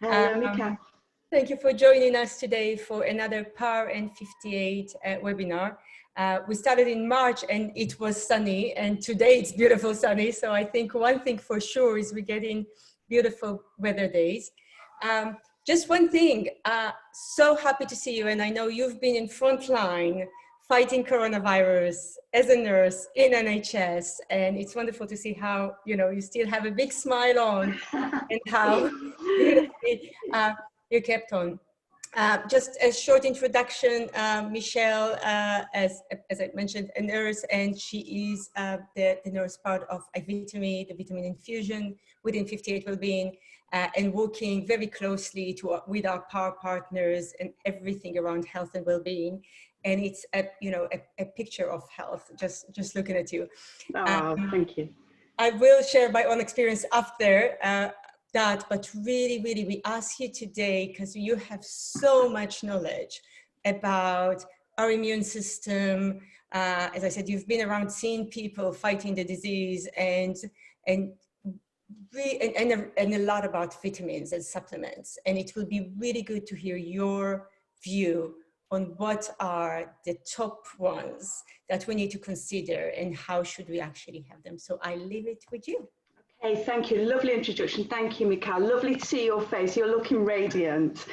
Hello, Mika. Thank you for joining us today for another Power and 58 webinar. We started in March and it was sunny, and today it's beautiful sunny. So I think one thing for sure is we're getting beautiful weather days. Just one thing, so happy to see you. And I know you've been in front line fighting coronavirus as a nurse in NHS. And it's wonderful to see how, you still have a big smile on and how you kept on. Just a short introduction, Michelle, as I mentioned, a nurse, and she is the nurse part of IVTAME, the vitamin infusion within 58 Wellbeing, and working very closely with our power partners and everything around health and well-being. And it's a picture of health, just looking at you. Oh, thank you. I will share my own experience after that, but really, we ask you today because you have so much knowledge about our immune system. As I said, you've been around seeing people fighting the disease and a lot about vitamins and supplements. And it will be really good to hear your view on what are the top ones that we need to consider and how should we actually have them. So I leave it with you. Hey, thank you. Lovely introduction. Thank you, Mika. Lovely to see your face. You're looking radiant.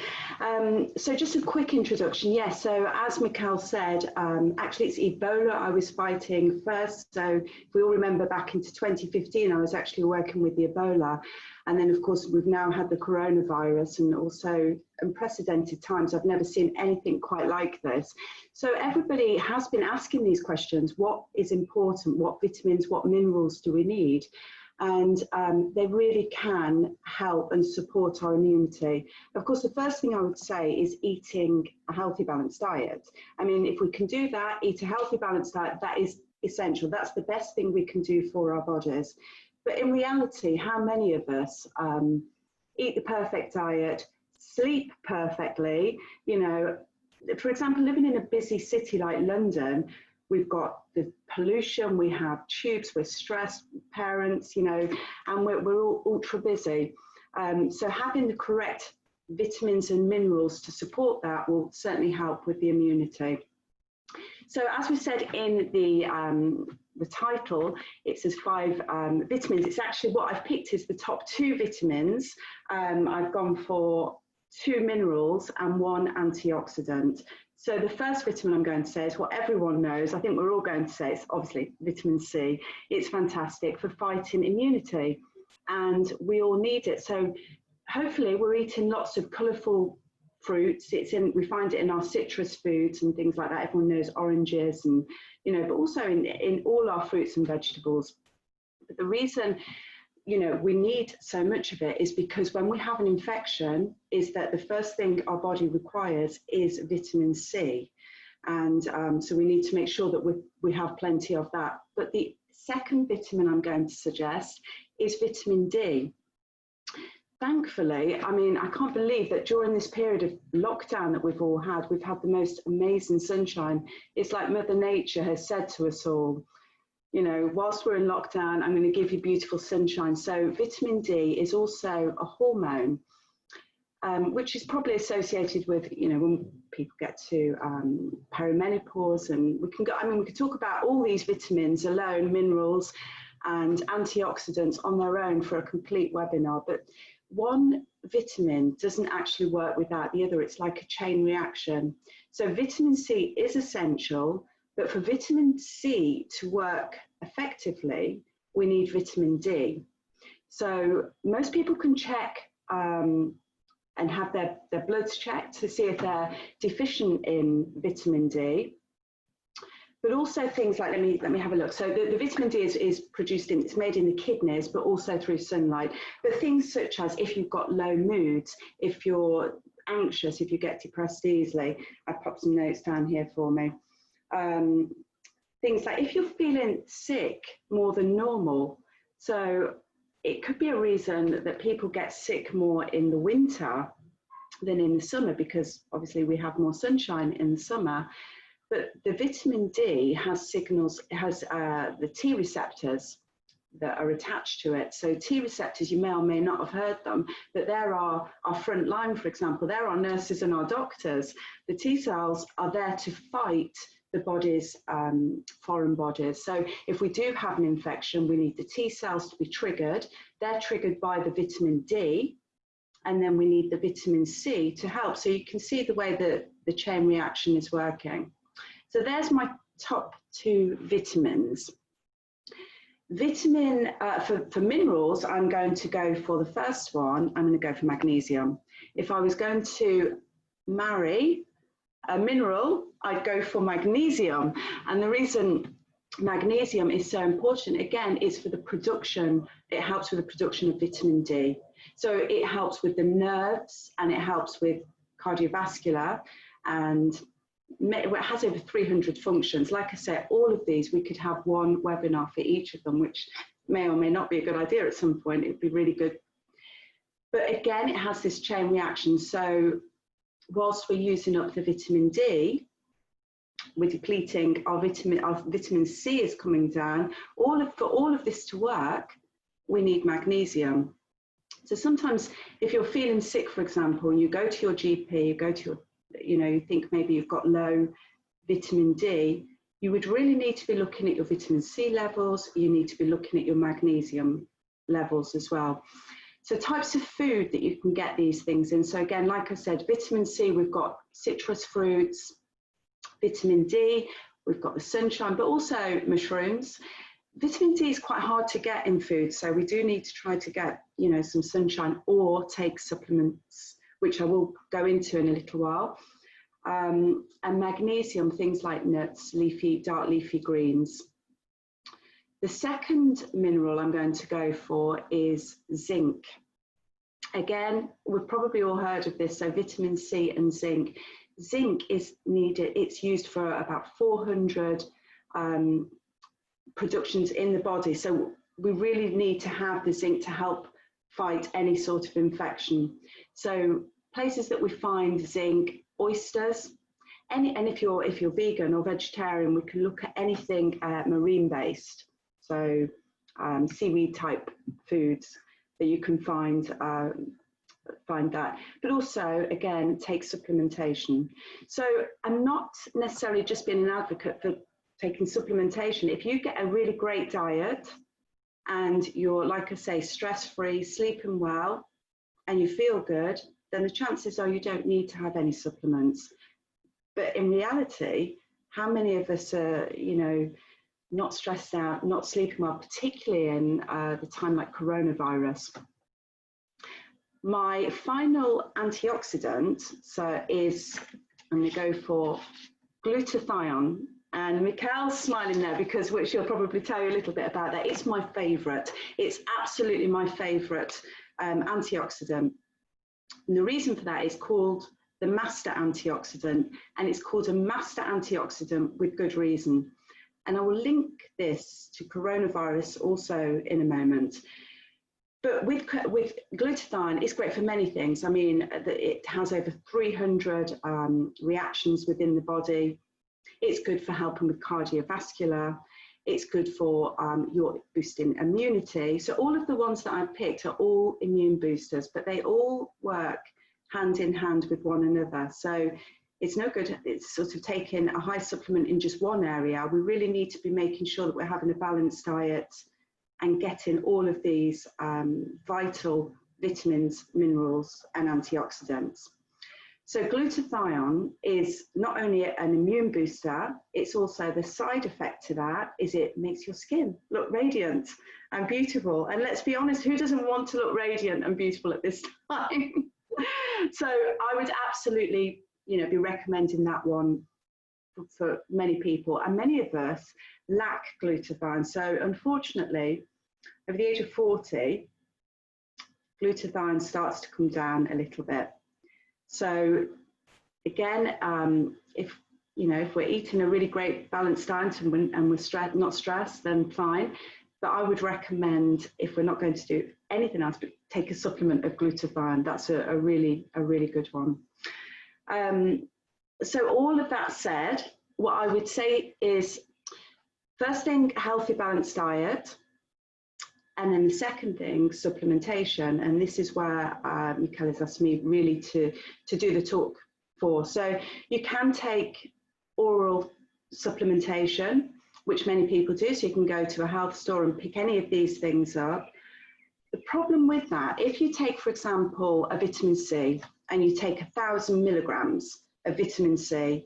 So just a quick introduction. Yes, so as Mikael said, actually it's Ebola I was fighting first. So if we all remember back into 2015, I was actually working with the Ebola. And then, of course, we've now had the coronavirus and also unprecedented times. I've never seen anything quite like this. So everybody has been asking these questions. What is important? What vitamins, what minerals do we need? And they really can help and support our immunity. Of course, the first thing I would say is eating a healthy, balanced diet. I mean, if we can do that, eat a healthy, balanced diet, that is essential. That's the best thing we can do for our bodies. But in reality, how many of us eat the perfect diet, sleep perfectly? You know, for example, living in a busy city like London, we've got the pollution, we have tubes, we're stressed parents, and we're all ultra busy. So having the correct vitamins and minerals to support that will certainly help with the immunity. So as we said in the title, it says 5 vitamins. It's actually what I've picked is the top 2 vitamins. I've gone for 2 minerals and 1 antioxidant. So the first vitamin I'm going to say is what everyone knows. I think we're all going to say it's obviously vitamin C. It's fantastic for fighting immunity and we all need it. So hopefully we're eating lots of colourful fruits. We find it in our citrus foods and things like that. Everyone knows oranges and, but also in all our fruits and vegetables. But the reason we need so much of it is because when we have an infection is that the first thing our body requires is vitamin C. And so we need to make sure that we have plenty of that. But the second vitamin I'm going to suggest is vitamin D. Thankfully, I mean, I can't believe that during this period of lockdown that we've all had, we've had the most amazing sunshine. It's like Mother Nature has said to us all, whilst we're in lockdown, I'm going to give you beautiful sunshine. So vitamin D is also a hormone, which is probably associated with, when people get to perimenopause, and we could talk about all these vitamins alone, minerals and antioxidants on their own for a complete webinar. But one vitamin doesn't actually work without the other. It's like a chain reaction. So vitamin C is essential. But for vitamin C to work effectively, we need vitamin D. So most people can check and have their bloods checked to see if they're deficient in vitamin D. But also things like, let me have a look. So the vitamin D is produced it's made in the kidneys, but also through sunlight. But things such as if you've got low moods, if you're anxious, if you get depressed easily, I've popped some notes down here for me. Things like if you're feeling sick more than normal, so it could be a reason that people get sick more in the winter than in the summer, because obviously we have more sunshine in the summer. But the vitamin D has signals, it has the T receptors that are attached to it. So T receptors, you may or may not have heard them, but there are our front line, for example. There are nurses and our doctors. The T cells are there to fight the body's foreign bodies. So if we do have an infection, we need the T cells to be triggered. They're triggered by the vitamin D, and then we need the vitamin C to help. So you can see the way that the chain reaction is working. So there's my top 2 vitamins. Vitamin, for minerals, I'm going to go for the first one, I'm going to go for magnesium. If I was going to marry a mineral, I'd go for magnesium. And the reason magnesium is so important, again, is for the production, it helps with the production of vitamin D. So it helps with the nerves, and it helps with cardiovascular, and it has over 300 functions. Like I said, all of these, we could have one webinar for each of them, which may or may not be a good idea at some point. It'd be really good. But again, it has this chain reaction. So whilst we're using up the vitamin D, we're depleting our vitamin C is coming down. For all of this to work, we need magnesium. So sometimes if you're feeling sick, for example, you go to your GP, you go to your, you think maybe you've got low vitamin D, you would really need to be looking at your vitamin C levels. You need to be looking at your magnesium levels as well. So types of food that you can get these things in. So again, like I said, vitamin C, we've got citrus fruits. Vitamin D, we've got the sunshine, but also mushrooms. Vitamin D is quite hard to get in food, so we do need to try to get, some sunshine or take supplements, which I will go into in a little while. And magnesium, things like nuts, dark leafy greens. The second mineral I'm going to go for is zinc. Again, we've probably all heard of this, so vitamin C and zinc. Zinc is needed, it's used for about 400 productions in the body. So we really need to have the zinc to help fight any sort of infection. So places that we find zinc, oysters, and if you're vegan or vegetarian, we can look at anything marine based. So seaweed type foods that you can find that, but also again take supplementation. So I'm not necessarily just being an advocate for taking supplementation. If you get a really great diet and you're, like I say, stress-free, sleeping well, and you feel good, then the chances are you don't need to have any supplements. But in reality, how many of us are, not stressed out, not sleeping well, particularly in the time like coronavirus? My final antioxidant is, I'm going to go for glutathione. And Mikhail's smiling there because she'll probably tell you a little bit about that. It's my favourite. It's absolutely my favourite antioxidant. And the reason for that is called the master antioxidant, and it's called a master antioxidant with good reason. And I will link this to coronavirus also in a moment. But with glutathione, it's great for many things. I mean, it has over 300 reactions within the body. It's good for helping with cardiovascular. It's good for your boosting immunity. So all of the ones that I've picked are all immune boosters, but they all work hand in hand with one another. So it's no good, it's sort of taking a high supplement in just one area. We really need to be making sure that we're having a balanced diet and getting all of these vital vitamins, minerals, and antioxidants. So glutathione is not only an immune booster, it's also the side effect to that is it makes your skin look radiant and beautiful. And let's be honest, who doesn't want to look radiant and beautiful at this time? So I would absolutely, be recommending that one for many people. And many of us lack glutathione. So unfortunately, over the age of 40, glutathione starts to come down a little bit. So again, if we're eating a really great balanced diet and we're not stressed, then fine. But I would recommend, if we're not going to do anything else, but take a supplement of glutathione. That's a really good one. So all of that said, what I would say is, first thing, healthy balanced diet. And then the second thing, supplementation, and this is where Michael has asked me really to do the talk for. So you can take oral supplementation, which many people do, so you can go to a health store and pick any of these things up. The problem with that, if you take, for example, a vitamin C, and you take 1,000 milligrams of vitamin C,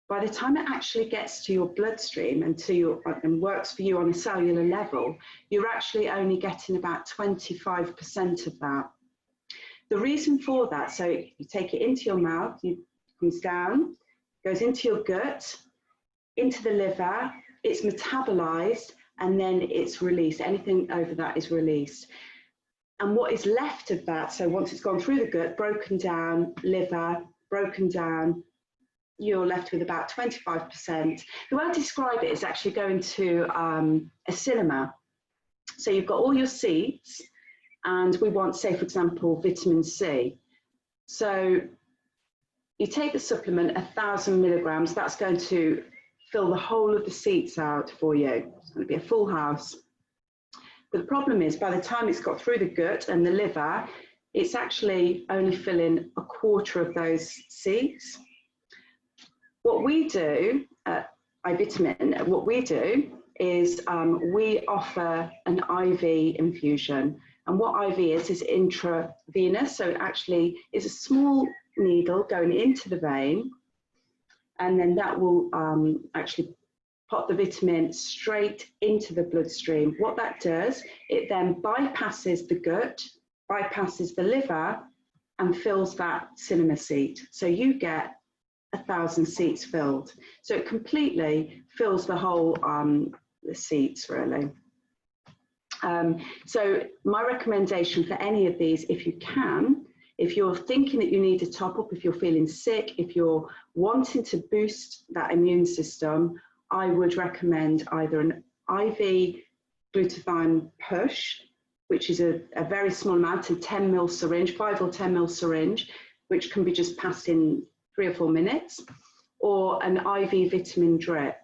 by the time it actually gets to your bloodstream and works for you on a cellular level, you're actually only getting about 25% of that. The reason for that, so you take it into your mouth, it comes down, goes into your gut, into the liver, it's metabolized, and then it's released. Anything over that is released. And what is left of that, so once it's gone through the gut, broken down, liver, broken down, you're left with about 25%. The way I describe it is actually going to a cinema. So you've got all your seats, and we want, say, for example, vitamin C. So you take the supplement, 1,000 milligrams, that's going to fill the whole of the seats out for you. It's going to be a full house. But the problem is, by the time it's got through the gut and the liver, it's actually only filling a quarter of those seats. What we do at IVTAME, what we do is we offer an IV infusion. And what IV is intravenous, so it actually is a small needle going into the vein, and then that will actually pop the vitamin straight into the bloodstream. What that does, it then bypasses the gut, bypasses the liver, and fills that cinema seat. So you get 1,000 seats filled. So it completely fills the whole the seats, really. So my recommendation for any of these, if you can, if you're thinking that you need a top up, if you're feeling sick, if you're wanting to boost that immune system, I would recommend either an IV glutathione push, which is a very small amount, a 10 ml syringe, 5 or 10 ml syringe, which can be just passed in 3 or 4 minutes, or an IV vitamin drip.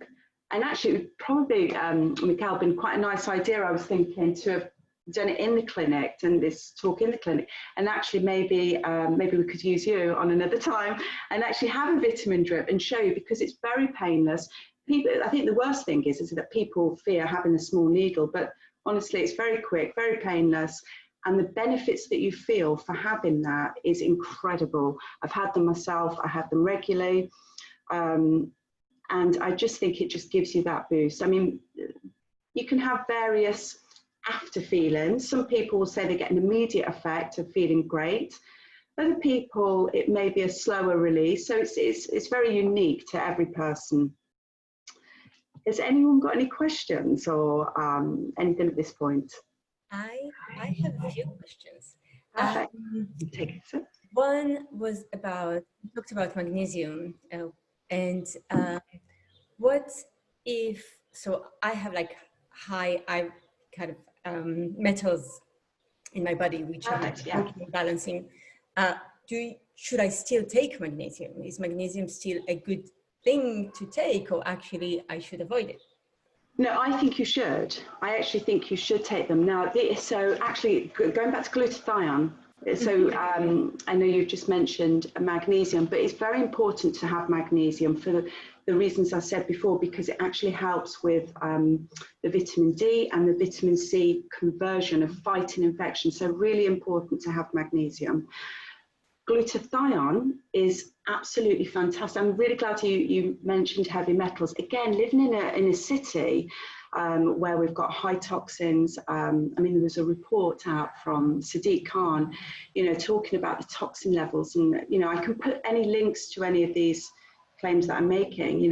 And actually, it would probably, Michael, been quite a nice idea, I was thinking, to have done it in the clinic, done this talk in the clinic, and actually maybe we could use you on another time and actually have a vitamin drip and show you, because it's very painless. People, I think the worst thing is that people fear having a small needle, but honestly, it's very quick, very painless. And the benefits that you feel for having that is incredible. I've had them myself, I have them regularly. And I just think it just gives you that boost. I mean, you can have various after feelings. Some people will say they get an immediate effect of feeling great. Other people, it may be a slower release. So it's very unique to every person. Has anyone got any questions or anything at this point? I have a few questions. Take it, sir. One was about, you talked about magnesium, and what if, so I have like high kind of metals in my body, which are like balancing. Should I still take magnesium? Is magnesium still a good thing to take, or actually I should avoid it? No, I think you should. I actually think you should take them. Now, so actually, going back to glutathione, so I know you've just mentioned magnesium, but it's very important to have magnesium for the reasons I said before, because it actually helps with the vitamin D and the vitamin C conversion of fighting infection. So really important to have magnesium. Glutathione is absolutely fantastic. I'm really glad you mentioned heavy metals. Again, living in a city where we've got high toxins. I mean, there was a report out from Sadiq Khan, talking about the toxin levels. And, I can put any links to any of these claims that I'm making,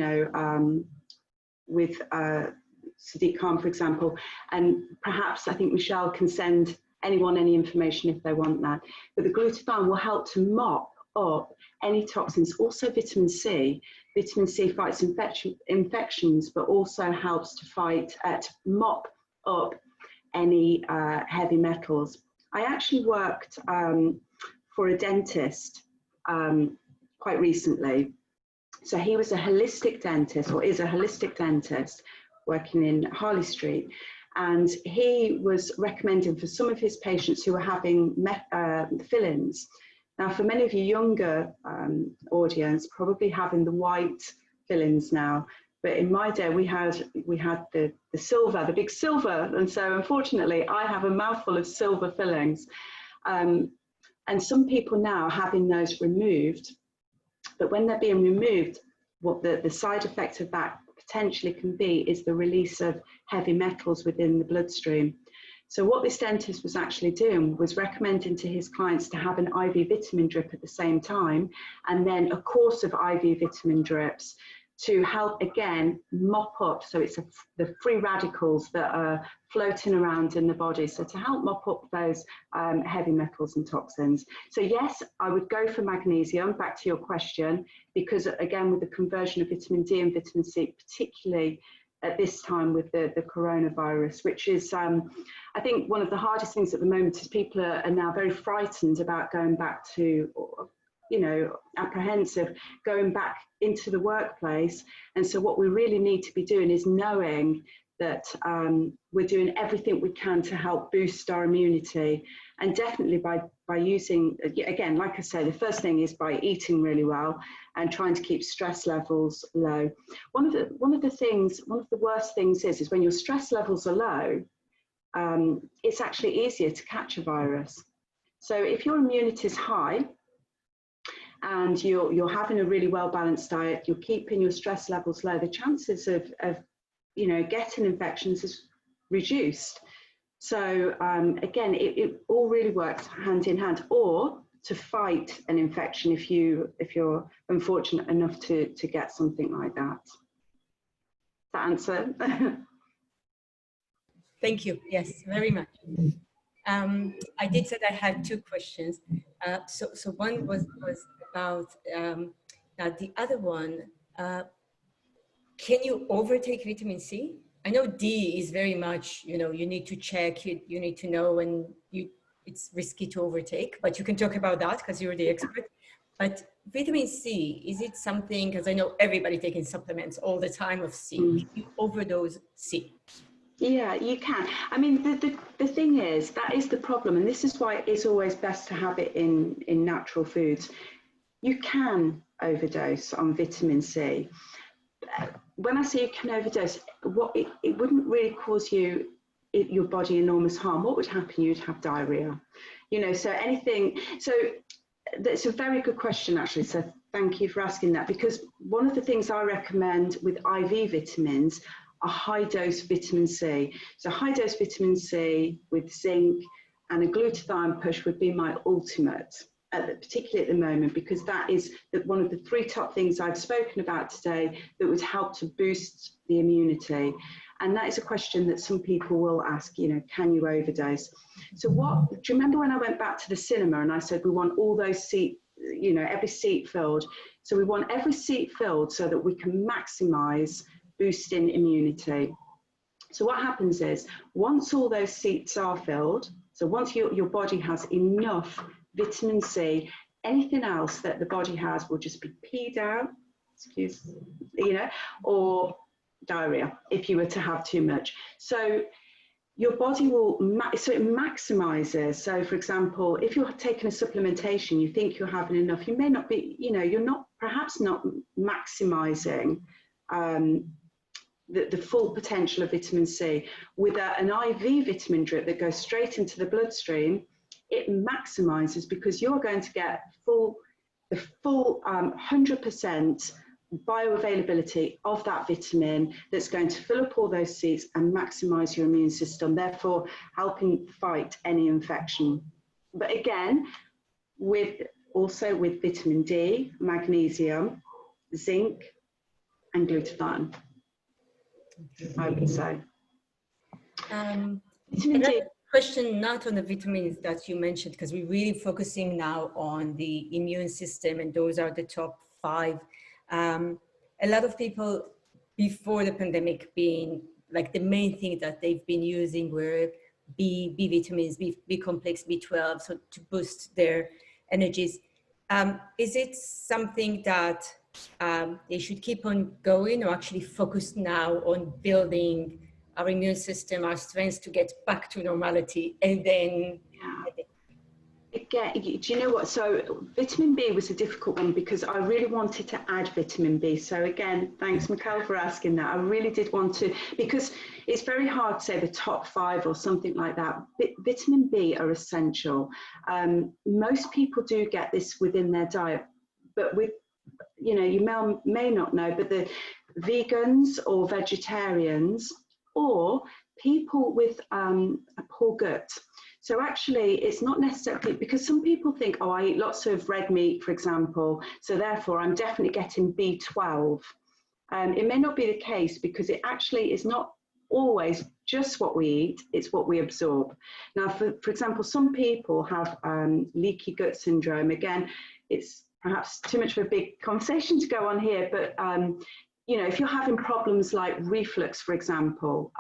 with Sadiq Khan, for example. And perhaps I think Michelle can send anyone any information if they want that. But the glutathione will help to mop up any toxins. Also vitamin C. Vitamin C fights infections, but also helps to fight, to mop up any heavy metals. I actually worked for a dentist quite recently. So he was a holistic dentist, or is a holistic dentist, working in Harley Street. And he was recommending for some of his patients who were having fill-ins. Now, for many of you younger audience, probably having the white fill-ins now, but in my day we had the silver, the big silver, and so unfortunately I have a mouthful of silver fillings, and some people now are having those removed. But when they're being removed, what the side effect of that potentially can be is the release of heavy metals within the bloodstream. So what this dentist was actually doing was recommending to his clients to have an IV vitamin drip at the same time, and then a course of IV vitamin drips to help, again, mop up. So it's the free radicals that are floating around in the body. So to help mop up those heavy metals and toxins. So yes, I would go for magnesium, back to your question, because again, with the conversion of vitamin D and vitamin C, particularly at this time with the coronavirus, which is, I think one of the hardest things at the moment is people are now very frightened about going back to, you know, apprehensive, going back into the workplace. And so what we really need to be doing is knowing that we're doing everything we can to help boost our immunity. And definitely by using, again, like I say, the first thing is by eating really well and trying to keep stress levels low. One of the worst things is when your stress levels are low, it's actually easier to catch a virus. So if your immunity is high and you're having a really well-balanced diet, you're keeping your stress levels low, the chances of you know, getting infections is reduced. So again, it all really works hand in hand, or to fight an infection if you're unfortunate enough to get something like that. Does that answer? Thank you. Yes, very much. I did say I had two questions. So one was about, now the other one, can you overtake vitamin C? I know D is very much, you know, you need to check, you need to know, and it's risky to overtake, but you can talk about that because you're the expert. But vitamin C, is it something, because I know everybody taking supplements all the time of C, can you overdose C? Yeah, you can. I mean, the thing is, that is the problem, and this is why it's always best to have it in natural foods. You can overdose on vitamin C. When I say you can overdose, it wouldn't really cause your body enormous harm. What would happen? You'd have diarrhea. You know, so anything. So that's a very good question, actually. So thank you for asking that, because one of the things I recommend with IV vitamins are high-dose vitamin C. So high-dose vitamin C with zinc and a glutathione push would be my ultimate, particularly at the moment, because that is one of the three top things I've spoken about today that would help to boost the immunity. And that is a question that some people will ask, you know, can you overdose? So do you remember when I went back to the cinema and I said we want all those seats, you know, every seat filled? So we want every seat filled so that we can maximize boosting immunity. So what happens is, once all those seats are filled, so once your body has enough vitamin C, anything else that the body has will just be peed out, you know, or diarrhea if you were to have too much. So your body will, so it maximizes. So for example, if you're taking a supplementation, you think you're having enough, you may not be, you know, you're perhaps not maximizing the full potential of vitamin C. With an IV vitamin drip that goes straight into the bloodstream, it maximizes, because you're going to get the full 100% bioavailability of that vitamin that's going to fill up all those seats and maximize your immune system, therefore helping fight any infection. But again, also with vitamin D, magnesium, zinc, and glutathione, I would say. Another question, not on the vitamins that you mentioned, because we're really focusing now on the immune system, and those are the top 5. A lot of people before the pandemic being like the main thing that they've been using were B vitamins, B complex, B12, so to boost their energies. Is it something that they should keep on going, or actually focus now on building our immune system, our strength to get back to normality. And then again, do you know what? So vitamin B was a difficult one because I really wanted to add vitamin B. So again, thanks, Mikhail, for asking that. I really did want to, because it's very hard to say the top 5 or something like that. Vitamin B are essential. Most people do get this within their diet, but with, you know, you may not know, but the vegans or vegetarians or people with a poor gut. So actually, it's not necessarily, because some people think, oh, I eat lots of red meat, for example, so therefore I'm definitely getting B12. It may not be the case, because it actually is not always just what we eat, it's what we absorb. Now, for example, some people have leaky gut syndrome. Again, it's perhaps too much of a big conversation to go on here, but you know, if you're having problems like reflux, for example,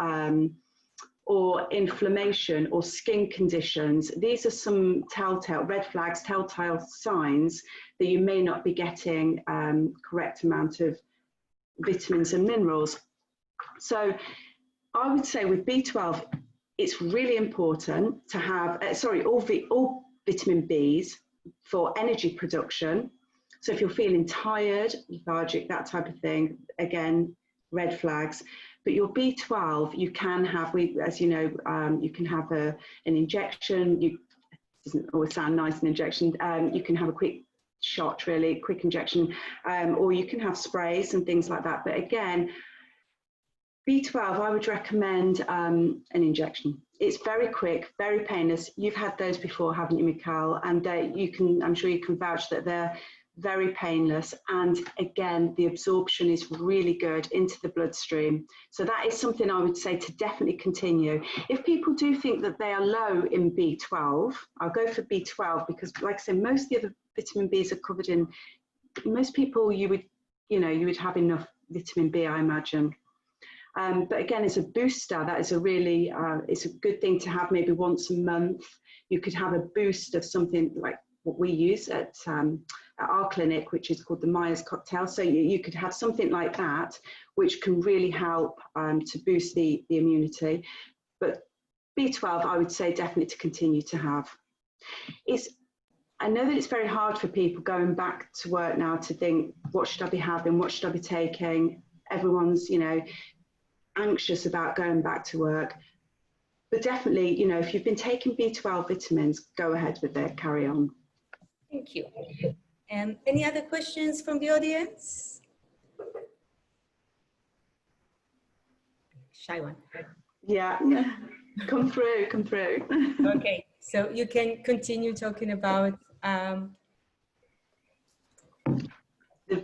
or inflammation or skin conditions, these are some telltale red flags, telltale signs that you may not be getting correct amount of vitamins and minerals. So I would say with B12, it's really important to have, all vitamin Bs for energy production. So if you're feeling tired, lethargic, that type of thing, again, red flags. But your B12, you can have, as you know, you can have an injection. It doesn't always sound nice, an injection. You can have a quick shot, really, quick injection, or you can have sprays and things like that. But again, B12, I would recommend an injection. It's very quick, very painless. You've had those before, haven't you, Mikhail? And I'm sure you can vouch that they're very painless, and again, the absorption is really good into the bloodstream. So that is something I would say to definitely continue. If people do think that they are low in B12, I'll go for B12, because like I said, most of the other vitamin Bs are covered in, most people you would have enough vitamin B, I imagine. But again, as a booster, that is a really, it's a good thing to have maybe once a month. You could have a boost of something like what we use at our clinic, which is called the Myers cocktail. So you could have something like that, which can really help to boost the immunity. But B12, I would say definitely to continue to have. I know that it's very hard for people going back to work now to think, what should I be having? What should I be taking? Everyone's, you know, anxious about going back to work. But definitely, you know, if you've been taking B12 vitamins, go ahead with it, carry on. Thank you. Any other questions from the audience? Shy one. Yeah, come through. Okay, so you can continue talking about the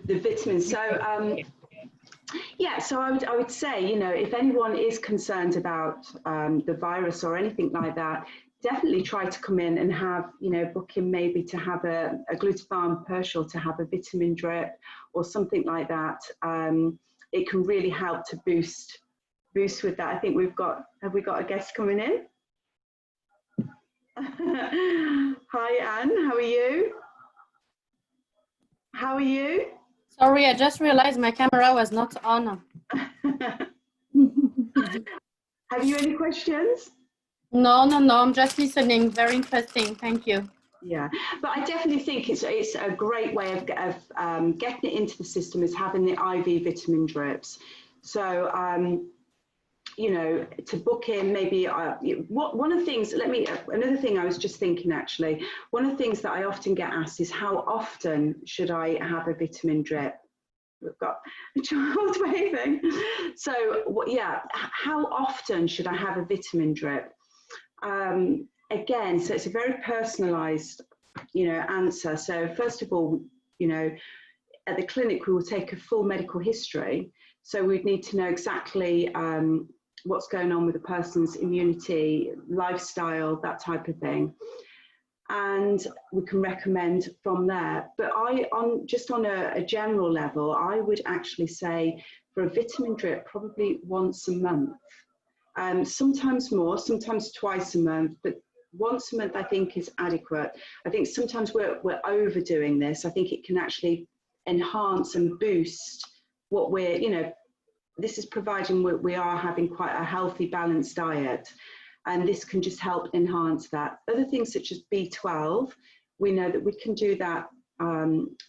vitamins. So yeah, so I would say, you know, if anyone is concerned about the virus or anything like that, definitely try to come in and have, you know, book in maybe to have a glutathione partial, to have a vitamin drip or something like that. It can really help to boost with that. I think have we got a guest coming in? Hi, Anne, how are you? How are you? Sorry, I just realized my camera was not on. Have you any questions? No, I'm just listening. Very interesting. Thank you. Yeah, but I definitely think it's a great way of getting it into the system is having the IV vitamin drips. So, you know, to book in maybe, one of the things, another thing I was just thinking actually, one of the things that I often get asked is how often should I have a vitamin drip? We've got a child waving. So, yeah, how often should I have a vitamin drip? Again, so it's a very personalized, you know, answer. So first of all, you know, at the clinic, we will take a full medical history. So we'd need to know exactly what's going on with the person's immunity, lifestyle, that type of thing. And we can recommend from there. But just on a general level, I would actually say for a vitamin drip, probably once a month. Sometimes more, sometimes twice a month, but once a month I think is adequate. I think sometimes we're overdoing this. I think it can actually enhance and boost what we're, you know, this is providing we are having quite a healthy, balanced diet. And this can just help enhance that. Other things such as B12, we know that we can do that.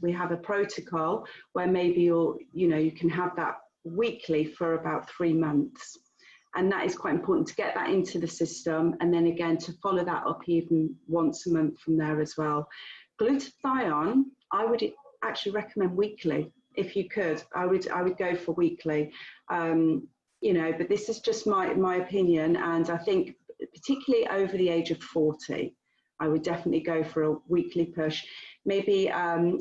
We have a protocol where maybe you can have that weekly for about 3 months. And that is quite important to get that into the system. And then again, to follow that up even once a month from there as well. Glutathione, I would actually recommend weekly. If you could, I would go for weekly. But this is just my opinion. And I think particularly over the age of 40, I would definitely go for a weekly push. Maybe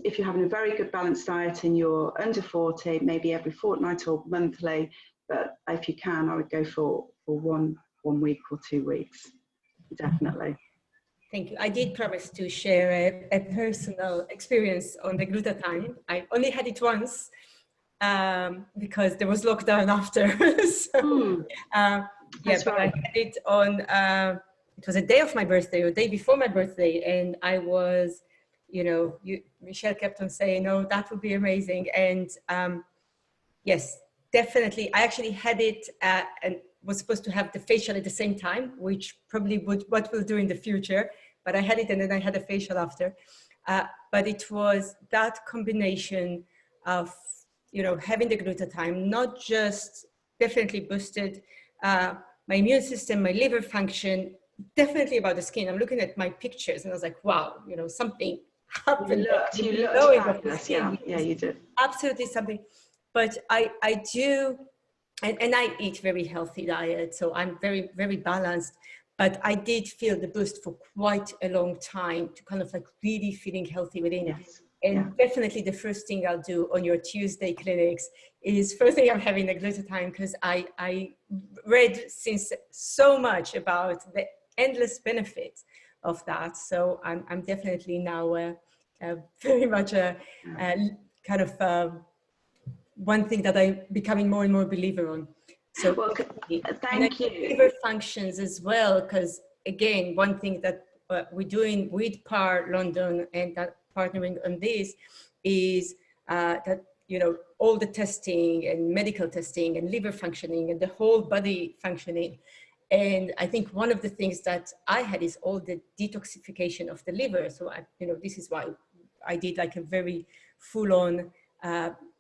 if you're having a very good balanced diet and you're under 40, maybe every fortnight or monthly. But if you can, I would go for 1 week or 2 weeks, definitely. Thank you. I did promise to share a personal experience on the glutathione. I only had it once because there was lockdown after. That's but right. I had it on, it was a day of my birthday or day before my birthday. And I was, Michelle kept on saying, no, that would be amazing. And yes, definitely. I actually had it and was supposed to have the facial at the same time, which probably what we'll do in the future. But I had it and then I had a facial after. But it was that combination of, having the glutathione, not just definitely boosted my immune system, my liver function, definitely about the skin. I'm looking at my pictures and I was like, wow, something happened. You looked fabulous. Yeah, you did. Absolutely something. But I do, and I eat very healthy diet, so I'm very, very balanced. But I did feel the boost for quite a long time to kind of like really feeling healthy within. Yes. And definitely the first thing I'll do on your Tuesday clinics is first thing I'm having the glutathione, because I read since so much about the endless benefits of that. So I'm definitely now very much a kind of one thing that I'm becoming more and more believer on. So well, thank you. Liver functions as well, because again, one thing that we're doing with PAR London and that partnering on this is that all the testing and medical testing and liver functioning and the whole body functioning. And I think one of the things that I had is all the detoxification of the liver. So this is why I did like a very full-on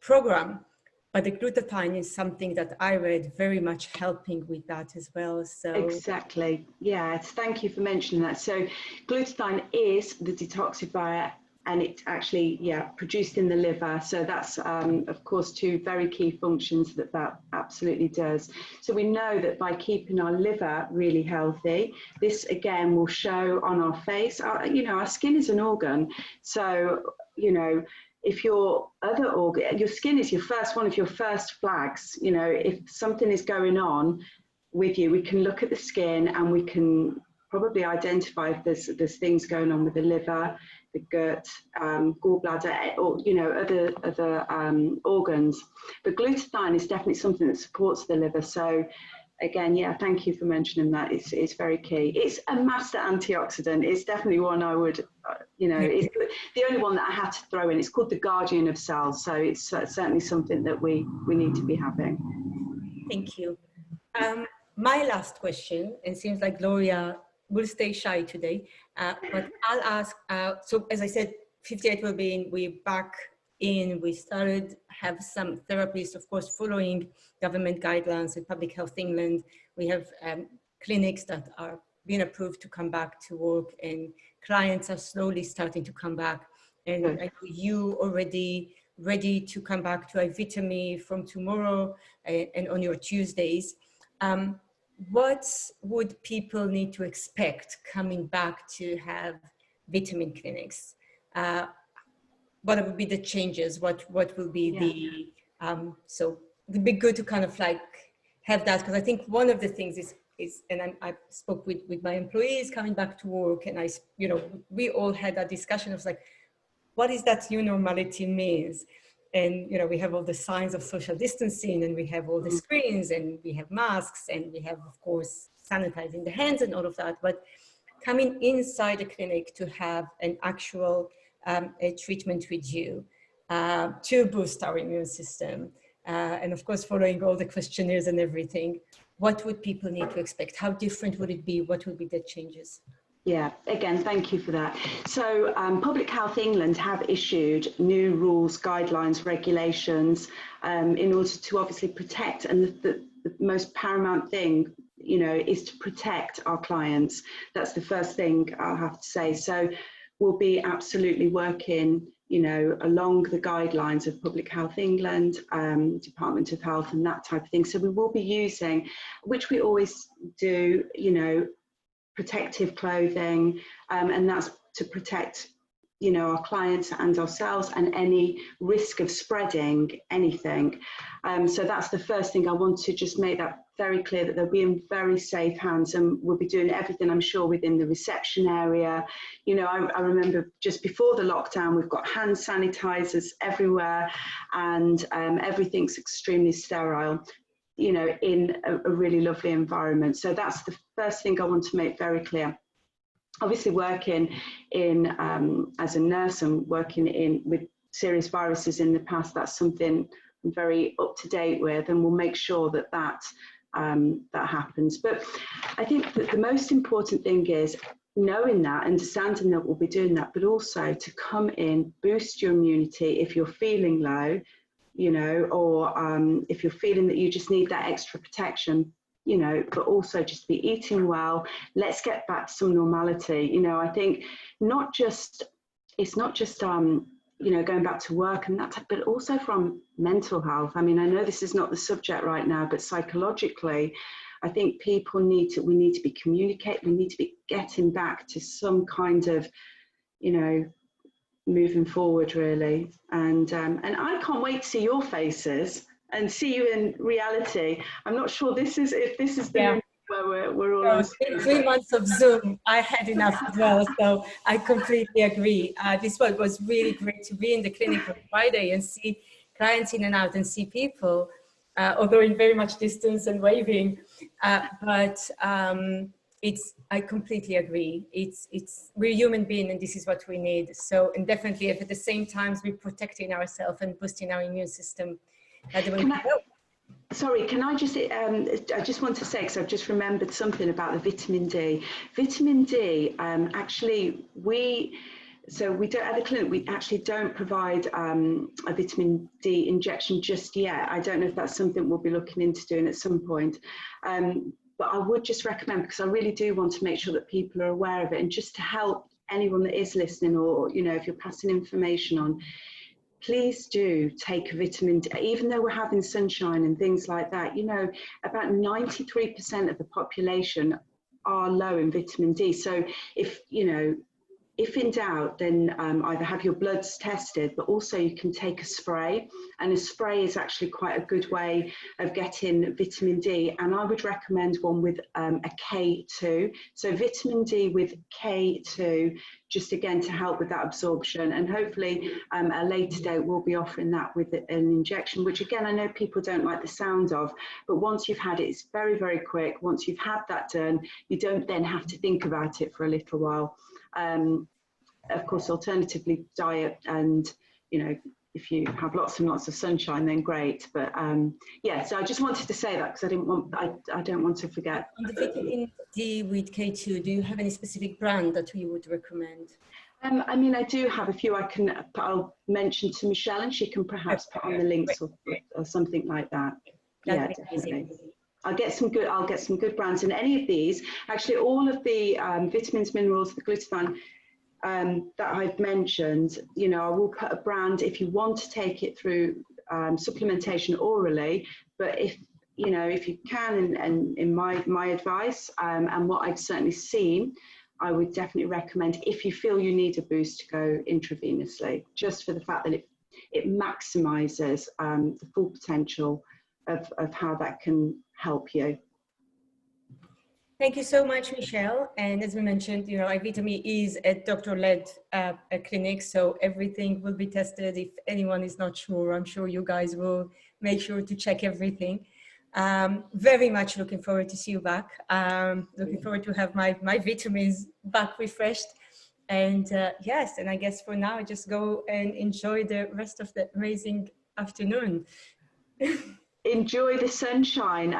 program. But the glutathione is something that I read very much helping with that as well. So exactly, yes. Thank you for mentioning that. So glutathione is the detoxifier, and it's actually produced in the liver. So that's of course 2 very key functions that absolutely does. So we know that by keeping our liver really healthy, this again will show on our face. Our skin is an organ, so if your other organ, your skin is one of your first flags. If something is going on with you, we can look at the skin and we can probably identify if there's things going on with the liver, the gut, gallbladder, or other organs. But glutathione is definitely something that supports the liver. So again, thank you for mentioning that. It's very key. It's a master antioxidant. It's definitely one I would, it's the only one that I had to throw in. It's called the guardian of cells. So it's certainly something that we need to be having. Thank you. My last question, and it seems like Gloria will stay shy today, but I'll ask, so as I said, 58 Wellbeing, we're back in, we started have some therapists, of course, following government guidelines in Public Health England. We have clinics that are being approved to come back to work, and clients are slowly starting to come back. And I know you already ready to come back to IVTAME from tomorrow and on your Tuesdays. What would people need to expect coming back to have vitamin clinics? What would be the changes? What will be the, so it'd be good to kind of like have that, because I think one of the things is and I spoke with my employees coming back to work, and we all had that discussion of like, what is that new normality means? And, we have all the signs of social distancing, and we have all the screens, and we have masks, and we have, of course, sanitizing the hands and all of that. But coming inside the clinic to have an actual a treatment with you to boost our immune system, and of course, following all the questionnaires and everything, what would people need to expect? How different would it be? What would be the changes? Yeah, again, thank you for that. So Public Health England have issued new rules, guidelines, regulations in order to obviously protect, and the most paramount thing, you know, is to protect our clients. That's the first thing I'll have to say. So we'll be absolutely working, you know, along the guidelines of Public Health England, Department of Health and that type of thing. So we will be using, which we always do, you know, protective clothing, and that's to protect, you know, our clients and ourselves and any risk of spreading anything. So that's the first thing. I want to just make that very clear, that they'll be in very safe hands, and we'll be doing everything, I'm sure, within the reception area. You know, I remember just before the lockdown, we've got hand sanitizers everywhere, and everything's extremely sterile, you know, in a really lovely environment. So that's the first thing I want to make very clear. Obviously, working in as a nurse and working in with serious viruses in the past, that's something I'm very up to date with, and we'll make sure that that happens. But I think that the most important thing is knowing that, understanding that we'll be doing that, but also to come in, boost your immunity if you're feeling low, you know, or if you're feeling that you just need that extra protection, you know, but also just be eating well. Let's get back to some normality. You know, I think it's not just you know, going back to work and that, but also from mental health. I mean, I know this is not the subject right now, but psychologically, I think we need to be communicating. We need to be getting back to some kind of, you know, moving forward, really. And I can't wait to see your faces and see you in reality. I'm not sure if this is the where we're all on. 3 months of Zoom, I had enough as well, so I completely agree. This was really great to be in the clinic on Friday and see clients in and out and see people, although in very much distance and waving, but I completely agree. We're human beings, and this is what we need. So, and definitely if at the same time we're protecting ourselves and boosting our immune system, that's the way to go. Sorry, can I just, I just want to say, because I've just remembered something about the vitamin D. Vitamin D, actually, we don't, at the clinic, we actually don't provide a vitamin D injection just yet. I don't know if that's something we'll be looking into doing at some point. But I would just recommend, because I really do want to make sure that people are aware of it, and just to help anyone that is listening, or, you know, if you're passing information on, please do take a vitamin D. Even though we're having sunshine and things like that, you know, about 93% of the population are low in vitamin D. So if, you know, if in doubt, then either have your bloods tested, but also you can take a spray, and a spray is actually quite a good way of getting vitamin D. And I would recommend one with a K2. So vitamin D with K2, just again to help with that absorption. And hopefully at a later date, we'll be offering that with an injection, which again, I know people don't like the sound of, but once you've had it, it's very, very quick. Once you've had that done, you don't then have to think about it for a little while. Of course, alternatively, diet, and, you know, if you have lots and lots of sunshine, then great. But yeah, so I just wanted to say that, because I don't want to forget. On the vitamin D with K2, do you have any specific brand that you would recommend? I mean, I do have a few. I'll mention to Michelle, and she can perhaps put on the links or something like that. Yeah, definitely. I'll get some good brands. And any of these, actually, all of the vitamins, minerals, the glutathione that I've mentioned, you know, I will put a brand if you want to take it through supplementation orally. But if, you know, if you can, and in my advice and what I've certainly seen, I would definitely recommend, if you feel you need a boost, to go intravenously, just for the fact that it maximizes the full potential of how that can help you. Thank you so much, Michelle. And as we mentioned, you know, IVTAME is a doctor-led clinic, so everything will be tested. If anyone is not sure, I'm sure you guys will make sure to check everything. Very much looking forward to see you back. Looking forward to have my vitamins back refreshed. And yes, and I guess for now, just go and enjoy the rest of the amazing afternoon. Enjoy the sunshine.